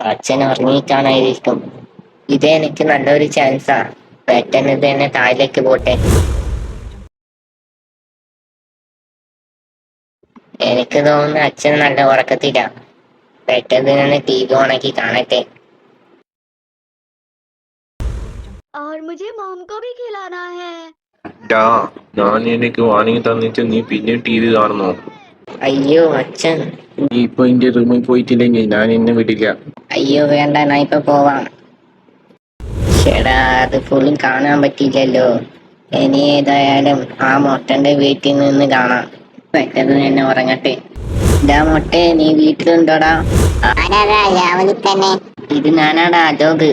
അച്ഛൻ ഉറങ്ങിക്കാണായിരിക്കും. ഇത് എനിക്ക് നല്ലൊരു ചാൻസാ. പെട്ടെന്ന് തന്നെ താഴേക്ക് പോട്ടെ. എനിക്ക് തോന്നുന്നു അച്ഛൻ നല്ല ഉറക്കത്തിലാ. പെട്ടെന്ന് തന്നെ TV ഓണാക്കി കാണട്ടെ. और मुझे मॉम को भी खिलाना है. ഡാ, ഞാൻ നിനക്ക് വാണിംഗ് തന്നിട്ട് നീ പിന്നെ TV കാണുന്നോ? അയ്യോ അച്ഛൻ. നീ ഇപ്പൊ എന്റെ റൂമിൽ പോയിട്ടില്ലെങ്കിൽ ഞാൻ എന്നെ വിടില്ല. അയ്യോ വേണ്ട, ഞാൻ ഇപ്പൊ പോവാം. ചേടാ, അത് ഫുള്ളും കാണാൻ പറ്റില്ലല്ലോ. ഇനി ഏതായാലും ആ മൊട്ടന്റെ വീട്ടിൽ നിന്ന് കാണാം. പെട്ടെന്ന് തന്നെ ഉറങ്ങട്ടെ. ഇതാ മൊട്ടെ, നീ വീട്ടിലുണ്ടോടാ? ഇത് ഞാനാടാ, അലോക്.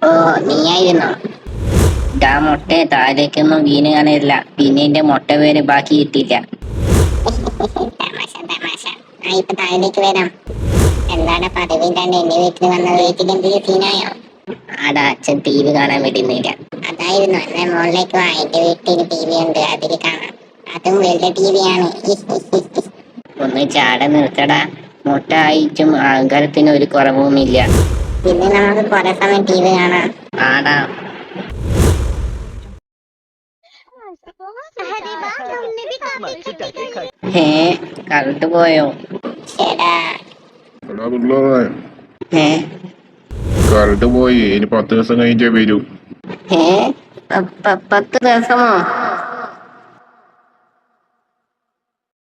ഓ, നീയായിരുന്നോ? ഇതാ മൊട്ടെ, താഴേക്കൊന്നും വീണ് കാണയില്ല. പിന്നെ എന്റെ മൊട്ട പേര് ബാക്കി കിട്ടില്ല. ഇപ്പൊ താഴേക്ക് വരാം. എന്താണ് പതിവില്ലാണ്ട് എന്റെ വീട്ടിൽ വന്നത്? വീട്ടിൽ എന്തെങ്കിലും സീനായോ? ആടാ, അച്ഛൻ TV കാണാൻ വിടുന്നില്ല. അതായിരുന്നു. എന്നാൽ മുകളിലേക്ക് വാ, എന്റെ വീട്ടിൽ TV ഉണ്ട്, അതിൽ കാണാം. അതും വലിയ TV ആണ്. ഒന്ന് ചാട നിർത്തടാ. മൊട്ട ആയിട്ടും ആൾക്കാരത്തിന് ഒരു കുറവുമില്ല. പിന്നെ നമുക്ക് കുറെ സമയം TV കാണാം. ആടാ. ഹേ, കറണ്ട് പോയോ? ചേടാ, ഹേ കറണ്ട് പോയി. ഇനി 10 ദിവസം കഴിഞ്ഞേ വരൂ. ഹേ, 10 ദിവസമോ?